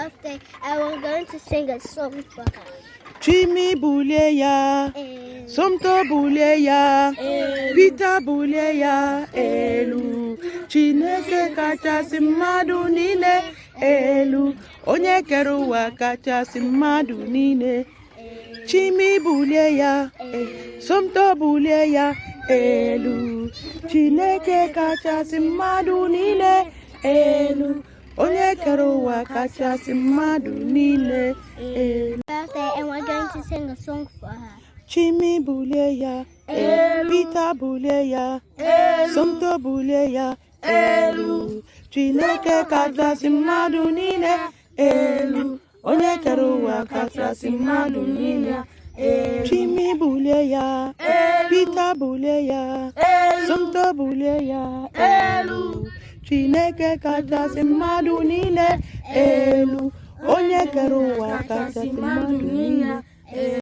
birthday and we're going to sing a song for her. Chimi buleya, Somto buleya, Peter buleya, elu. Chineke kachasị mmadụ niile, elu. Onye kere ụwa kachasị mmadụ niile. Chimi buleya, Somto buleya, elu. Chineke kachasị mmadụ niile, elu. Onye kere ụwa kachasị mmadụ niile, elu. Birthday and we're going to sing a song for her. Chimi buleya, Peter buleya, Somto buleya, elu. Chineke kachasị mmadụ niile, elu. Onye kere ụwa kachasị mmadụ niile, elu. Chimi buleya, Peter buleya, Somto buleya, elu. Chineke kachasị mmadụ niile, elu. Onye kere ụwa kachasị mmadụ niile, elu.